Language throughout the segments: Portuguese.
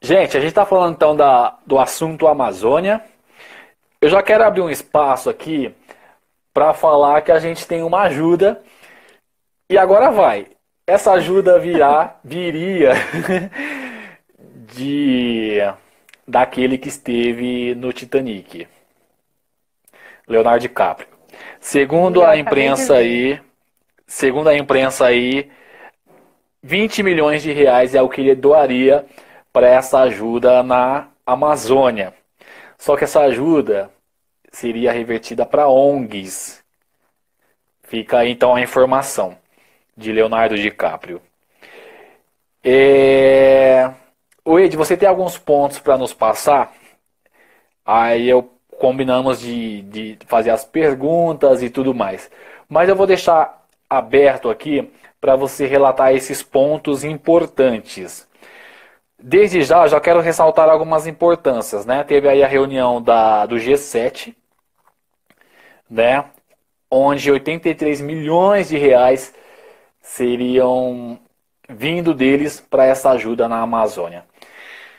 Gente, a gente está falando então do assunto Amazônia. Eu já quero abrir um espaço aqui para falar que a gente tem uma ajuda e agora vai. Essa ajuda viria de daquele que esteve no Titanic, Leonardo DiCaprio. E Segundo eu a acabei de imprensa ver. aí, segundo a imprensa aí, 20 milhões de reais é o que ele doaria para essa ajuda na Amazônia. Só que essa ajuda seria revertida para ONGs. Fica aí então a informação de Leonardo DiCaprio. É... O Ed, você tem alguns pontos para nos passar? Aí eu combinamos de fazer as perguntas e tudo mais. Mas eu vou deixar aberto aqui para você relatar esses pontos importantes. Desde já quero ressaltar algumas importâncias, né? Teve aí a reunião do G7, né? Onde 83 milhões de reais seriam vindo deles para essa ajuda na Amazônia.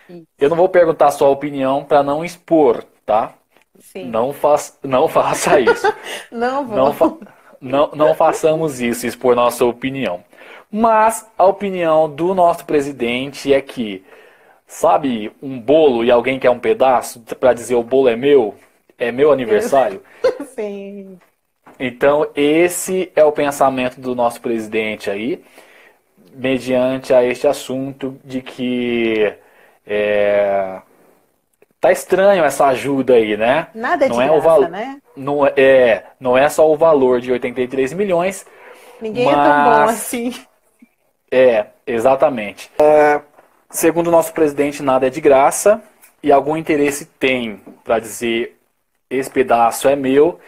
Eu não Isso. vou perguntar a sua opinião para não expor, tá? Sim. Não faça isso. Não Não, fa- vou. não façamos isso, expor nossa opinião. Mas a opinião do nosso presidente é que, sabe, um bolo e alguém quer um pedaço para dizer o bolo é meu aniversário? Sim. Então, esse é o pensamento do nosso presidente aí, mediante a este assunto de que tá estranho essa ajuda aí, né? Nada é de Não é o graça, val... né? não é só o valor de 83 milhões, Ninguém é tão bom mas assim. exatamente. Segundo o nosso presidente, nada é de graça e algum interesse tem para dizer esse pedaço é meu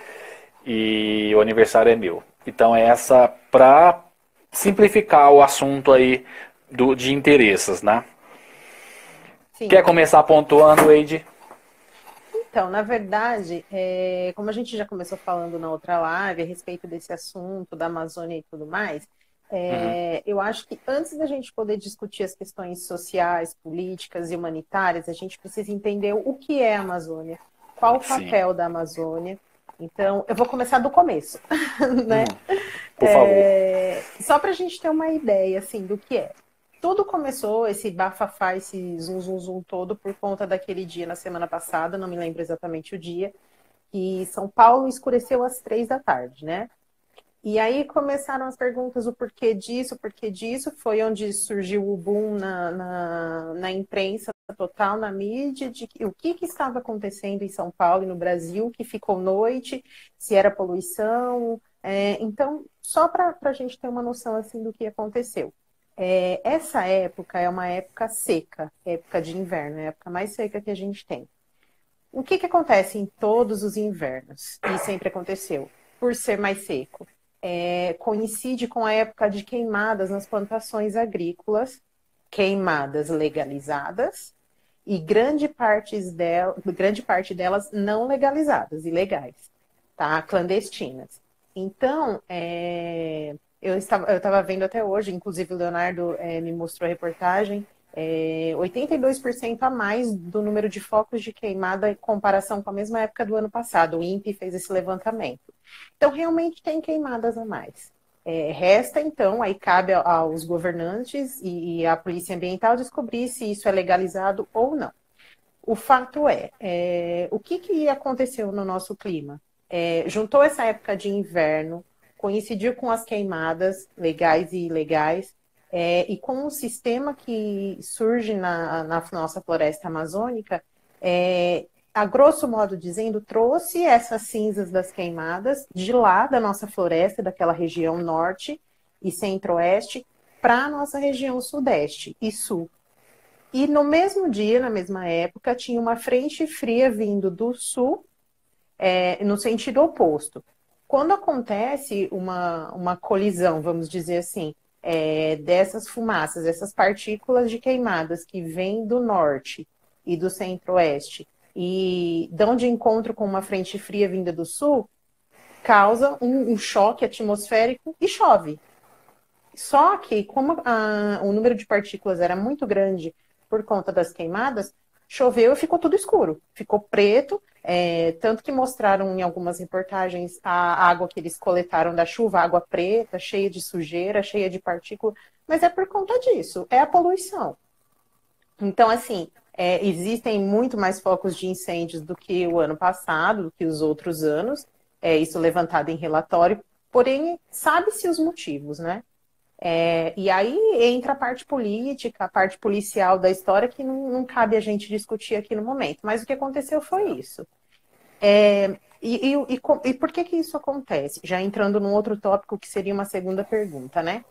e o aniversário é meu. Então é essa para simplificar o assunto aí de interesses, né? Quer Sim. começar pontuando, Wade? Então, na verdade, como a gente já começou falando na outra live a respeito desse assunto da Amazônia e tudo mais, Uhum. eu acho que antes da gente poder discutir as questões sociais, políticas e humanitárias, a gente precisa entender o que é a Amazônia, qual o Sim. papel da Amazônia. Então, eu vou começar do começo, né? Por favor. Só para a gente ter uma ideia assim do que é. Tudo começou, esse bafafá, esse zum zum zum todo, por conta daquele dia na semana passada, não me lembro exatamente o dia, que São Paulo escureceu às 3 da tarde, né? E aí começaram as perguntas, o porquê disso, foi onde surgiu o boom na imprensa total, na mídia, de o que estava acontecendo em São Paulo e no Brasil, que ficou noite, se era poluição. Então, só para a gente ter uma noção assim do que aconteceu. Essa época é uma época seca, época de inverno, é a época mais seca que a gente tem. O que acontece em todos os invernos? E sempre aconteceu, por ser mais seco. Coincide com a época de queimadas nas plantações agrícolas, queimadas legalizadas, e grande parte delas não legalizadas, ilegais, tá? Clandestinas. Então, eu estava vendo até hoje, inclusive o Leonardo me mostrou a reportagem, 82% a mais do número de focos de queimada em comparação com a mesma época do ano passado. O INPE fez esse levantamento. Então, realmente tem queimadas a mais. Resta, então, aí cabe aos governantes e à Polícia Ambiental descobrir se isso é legalizado ou não. O fato o que aconteceu no nosso clima? Juntou essa época de inverno, coincidiu com as queimadas legais e ilegais, e com o sistema que surge na nossa floresta amazônica, a grosso modo dizendo, trouxe essas cinzas das queimadas de lá da nossa floresta, daquela região norte e centro-oeste, para a nossa região sudeste e sul. E no mesmo dia, na mesma época, tinha uma frente fria vindo do sul, no sentido oposto. Quando acontece uma colisão, vamos dizer assim, dessas fumaças, essas partículas de queimadas que vêm do norte e do centro-oeste e dão de encontro com uma frente fria vinda do sul, causa um choque atmosférico e chove. Só que, como o número de partículas era muito grande por conta das queimadas, choveu e ficou tudo escuro. Ficou preto, tanto que mostraram em algumas reportagens a água que eles coletaram da chuva, água preta, cheia de sujeira, cheia de partícula. Mas é por conta disso, é a poluição. Então, assim, existem muito mais focos de incêndios do que o ano passado, do que os outros anos, isso levantado em relatório, porém, sabe-se os motivos, né? E aí entra a parte política, a parte policial da história, que não cabe a gente discutir aqui no momento. Mas o que aconteceu foi isso. E por que que isso acontece? Já entrando num outro tópico que seria uma segunda pergunta, né?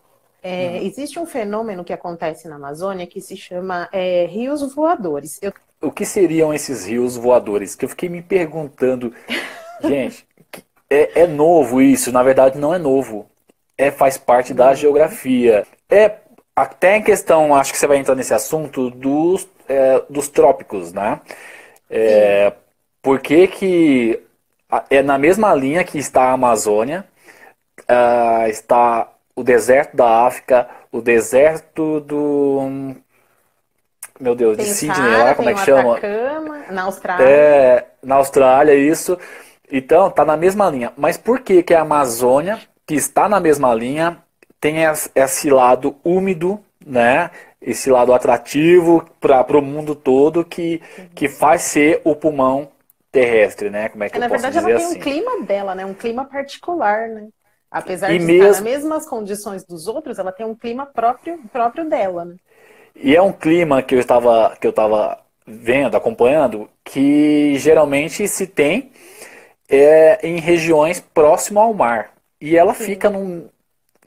Existe um fenômeno que acontece na Amazônia que se chama rios voadores. O que seriam esses rios voadores? Que eu fiquei me perguntando, gente, é novo isso? Na verdade, não é novo. Faz parte da geografia. Até em questão, acho que você vai entrar nesse assunto dos trópicos, né? Por que que é na mesma linha que está a Amazônia, está o deserto da África, o deserto do... Meu Deus, de Tem o Sydney Saara, lá, como tem é o que chama? Atacama, na Austrália. Na Austrália, isso. Então, tá na mesma linha. Mas por que que a Amazônia, que está na mesma linha, tem esse lado úmido, né? Esse lado atrativo para o mundo todo que faz ser o pulmão terrestre, né? Como é que eu Na posso verdade, ela dizer tem um assim? clima dela, né? Um clima particular, né? Apesar E de estar nas mesmo mesmas condições dos outros, ela tem um clima próprio dela, né? E é um clima que eu estava vendo, acompanhando, que geralmente se tem em regiões próximo ao mar. E ela fica Sim.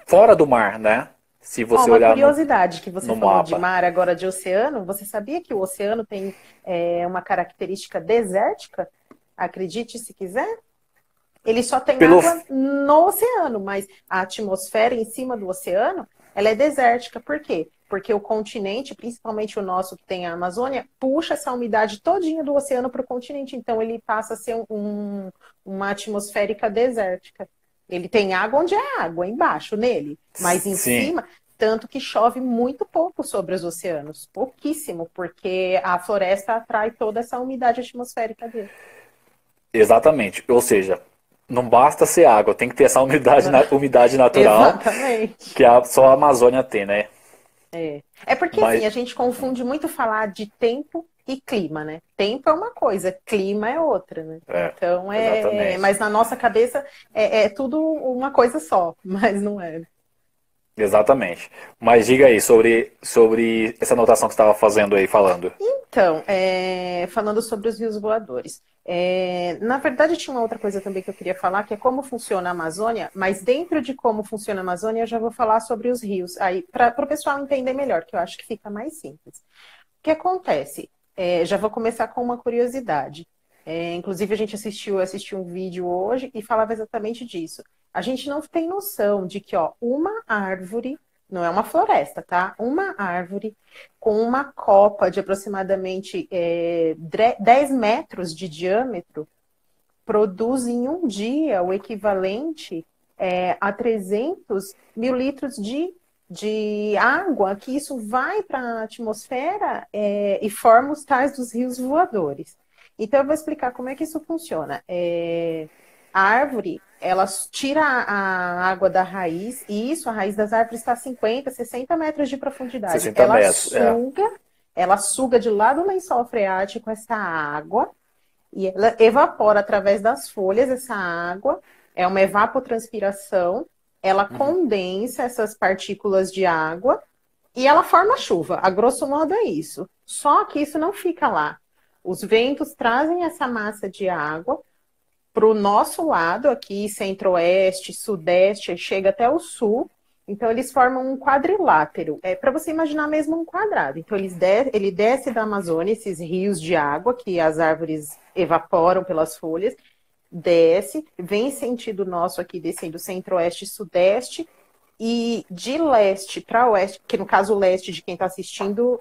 fora do mar, né? Se Ó, você uma olhar curiosidade que você no falou de mapa. mar, agora de oceano, você sabia que o oceano tem uma característica desértica? Acredite se quiser. Ele só tem Pelo, água no oceano, mas a atmosfera em cima do oceano, ela é desértica. Por quê? Porque o continente, principalmente o nosso que tem a Amazônia, puxa essa umidade todinha do oceano para o continente. Então ele passa a ser uma atmosférica desértica. Ele tem água onde é água, embaixo, nele. Mas em sim, cima, tanto que chove muito pouco sobre os oceanos. Pouquíssimo, porque a floresta atrai toda essa umidade atmosférica dele. exatamente. Ou seja, não basta ser água, tem que ter essa umidade, umidade natural Exatamente. que só a Amazônia tem, né? É porque Mas, assim, a gente confunde muito falar de tempo e clima, né? Tempo é uma coisa, clima é outra, né? Então exatamente. mas na nossa cabeça é tudo uma coisa só, mas não é. Exatamente. Mas diga aí sobre essa anotação que você estava fazendo aí, falando. Então, falando sobre os rios voadores. Na verdade, tinha uma outra coisa também que eu queria falar, que é como funciona a Amazônia, mas dentro de como funciona a Amazônia, eu já vou falar sobre os rios, aí para o pessoal entender melhor, que eu acho que fica mais simples. O que acontece? Já vou começar com uma curiosidade. Inclusive, a gente assistiu um vídeo hoje e falava exatamente disso. A gente não tem noção de que, ó, uma árvore, não é uma floresta, tá? Uma árvore com uma copa de aproximadamente 10 metros de diâmetro produz em um dia o equivalente a 300 mil litros de água, que isso vai para a atmosfera e forma os tais dos rios voadores. Então, eu vou explicar como é que isso funciona. A árvore, ela tira a água da raiz, e isso, a raiz das árvores está a 50, 60 metros de profundidade. 60 metros, Ela suga de lá do lençol freático essa água, e ela evapora através das folhas essa água, é uma evapotranspiração, ela condensa essas partículas de água e ela forma chuva. A grosso modo é isso. Só que isso não fica lá. Os ventos trazem essa massa de água para o nosso lado, aqui, centro-oeste, sudeste, chega até o sul. Então, eles formam um quadrilátero. É para você imaginar mesmo um quadrado. Então, ele desce da Amazônia, esses rios de água que as árvores evaporam pelas folhas, desce, vem sentido nosso aqui, descendo centro-oeste e sudeste, e de leste para oeste, que no caso o leste de quem está assistindo,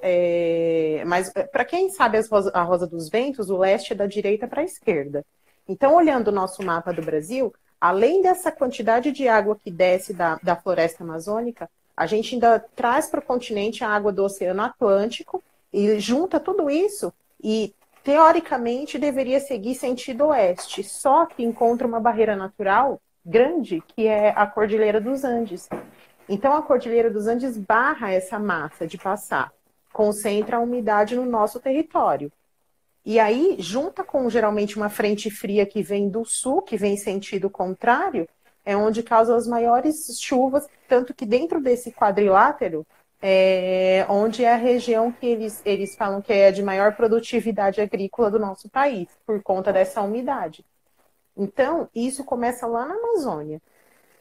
mas para quem sabe a Rosa dos Ventos, o leste é da direita para a esquerda. Então, olhando o nosso mapa do Brasil, além dessa quantidade de água que desce da floresta amazônica, A gente ainda traz para o continente a água do Oceano Atlântico e junta tudo isso e, teoricamente, deveria seguir sentido oeste. Só que encontra uma barreira natural grande, que é a Cordilheira dos Andes. Então, a Cordilheira dos Andes barra essa massa de passar, concentra a umidade no nosso território. E aí, junta com geralmente uma frente fria que vem do sul, que vem em sentido contrário, é onde causa as maiores chuvas, tanto que dentro desse quadrilátero, onde é a região que eles falam que é de maior produtividade agrícola do nosso país, por conta dessa umidade. Então, isso começa lá na Amazônia.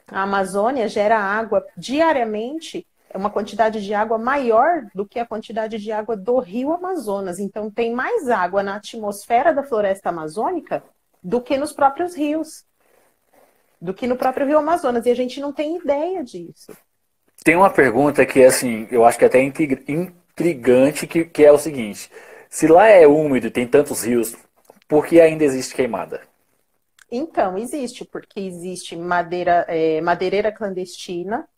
A Amazônia gera água diariamente, é uma quantidade de água maior do que a quantidade de água do rio Amazonas. Então, tem mais água na atmosfera da floresta amazônica do que nos próprios rios, do que no próprio rio Amazonas. E a gente não tem ideia disso. Tem uma pergunta que, assim, eu acho que é até intrigante, que é o seguinte. Se lá é úmido e tem tantos rios, por que ainda existe queimada? Então, existe, porque existe madeireira clandestina,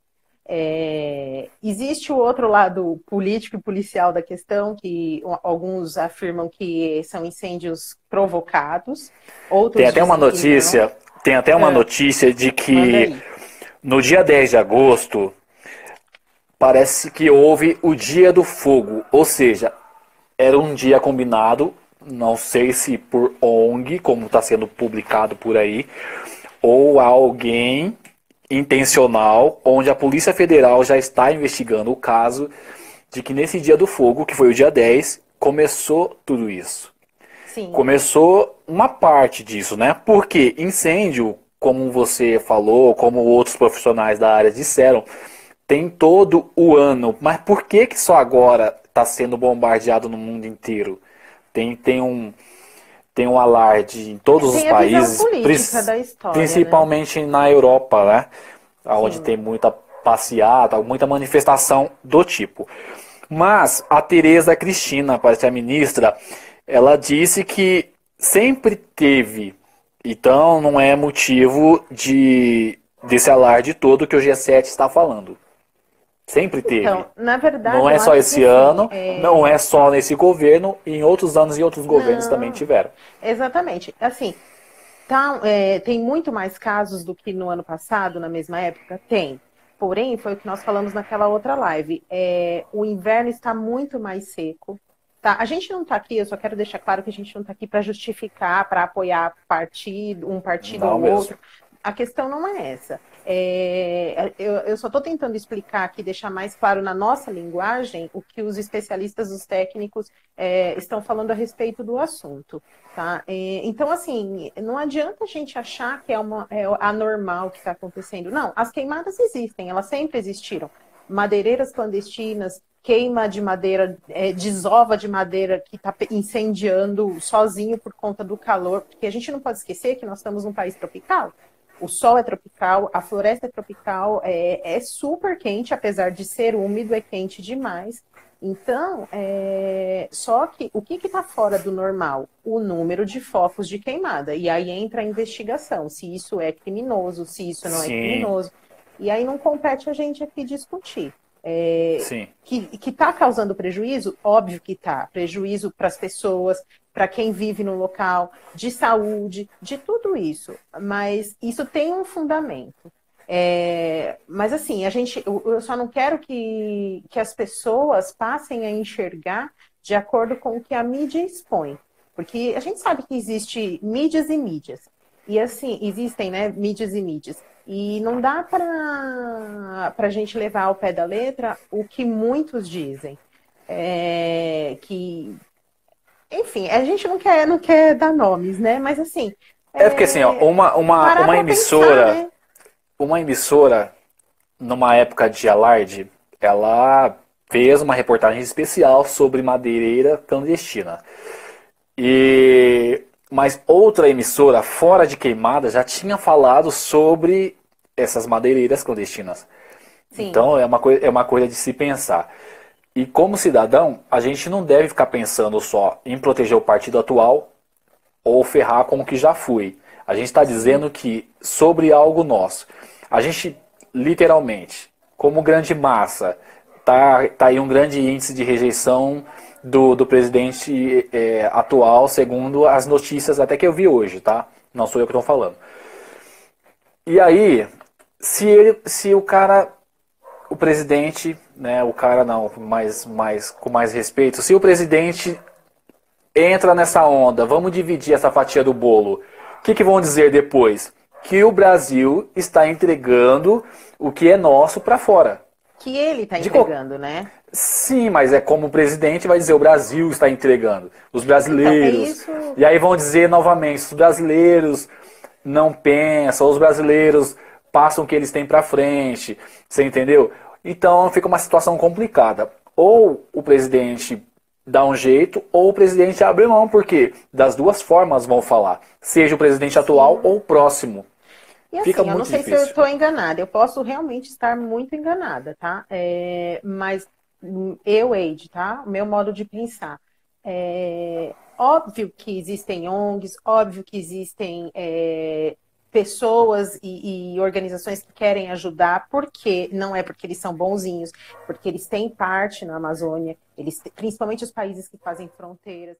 existe o outro lado político e policial da questão, que alguns afirmam que são incêndios provocados, outros Tem até uma dizem que notícia, não. tem até uma notícia de Manda que aí. no dia 10 de agosto parece que houve o Dia do Fogo, ou seja, era um dia combinado, não sei se por ONG, como está sendo publicado por aí, ou alguém intencional, onde a Polícia Federal já está investigando o caso de que nesse Dia do Fogo, que foi o dia 10, começou tudo isso. Sim. Começou uma parte disso, né? Porque incêndio, como você falou, como outros profissionais da área disseram, tem todo o ano. Mas por que só agora está sendo bombardeado no mundo inteiro? Tem um alarde em todos os Tem a visão países, política da história, né? principalmente na Europa, né? Onde Sim. tem muita passeata, muita manifestação do tipo. Mas a Tereza Cristina, parece a ministra, ela disse que sempre teve, então não é motivo desse alarde todo que o G7 está falando. Sempre teve. Então, na verdade, Não é eu só acho que esse assim, ano, não é só nesse governo, e em outros anos e outros governos também não, tiveram. exatamente. Assim, tem muito mais casos do que no ano passado, na mesma época? Tem. Porém, foi o que nós falamos naquela outra live. O inverno está muito mais seco. Tá? A gente não está aqui, eu só quero deixar claro que a gente não está aqui para justificar, para apoiar um partido Não ou mesmo. outro. A questão não é essa. Eu só estou tentando explicar aqui, deixar mais claro na nossa linguagem o que os especialistas, os técnicos, estão falando a respeito do assunto. Tá? Então, assim, não adianta a gente achar que é anormal o que está acontecendo. Não, as queimadas existem, elas sempre existiram. Madeireiras clandestinas, queima de madeira, desova de madeira que está incendiando sozinho por conta do calor, porque a gente não pode esquecer que nós estamos num país tropical. O sol é tropical, a floresta é tropical, é super quente, apesar de ser úmido, é quente demais. Então, só que o que está fora do normal? O número de focos de queimada. E aí entra a investigação, se isso é criminoso, se isso não é Sim, criminoso. E aí não compete a gente aqui discutir. sim. Que está causando prejuízo? Óbvio que está. Prejuízo para as pessoas, para quem vive no local, de saúde, de tudo isso. Mas isso tem um fundamento. Mas assim, eu só não quero que as pessoas passem a enxergar de acordo com o que a mídia expõe. Porque a gente sabe que existe mídias e mídias. E assim, existem, né, mídias e mídias. E não dá para a gente levar ao pé da letra o que muitos dizem. Enfim, a gente não quer dar nomes, né? Mas assim, É porque assim, ó, parar para pensar, né? uma emissora, numa época de alarde, ela fez uma reportagem especial sobre madeireira clandestina. Mas outra emissora, fora de Queimada, já tinha falado sobre essas madeireiras clandestinas. Sim, Então é uma coisa de se pensar. E como cidadão, a gente não deve ficar pensando só em proteger o partido atual ou ferrar com o que já foi. A gente está sim, dizendo que sobre algo nosso. A gente, literalmente, como grande massa, tá aí um grande índice de rejeição do presidente atual, segundo as notícias até que eu vi hoje, tá? Não sou eu que estou falando. E aí, se o presidente, né, o cara não, com mais respeito, se o presidente entra nessa onda, vamos dividir essa fatia do bolo, o que vão dizer depois? Que o Brasil está entregando o que é nosso para fora. Que ele está entregando, né? Sim, mas é como o presidente vai dizer, o Brasil está entregando, os brasileiros. Então, é isso... E aí vão dizer novamente, os brasileiros não pensam, os brasileiros passam o que eles têm para frente, você entendeu? Então fica uma situação complicada. Ou o presidente dá um jeito, ou o presidente abre mão, porque das duas formas vão falar, seja o presidente atual ou o próximo. E Fica assim, eu não muito sei se eu difícil. estou enganada, eu posso realmente estar muito enganada, tá? Mas eu, Eide, tá? O meu modo de pensar. Óbvio que existem ONGs, óbvio que existem pessoas e organizações que querem ajudar, porque não é porque eles são bonzinhos, porque eles têm parte na Amazônia, principalmente os países que fazem fronteiras.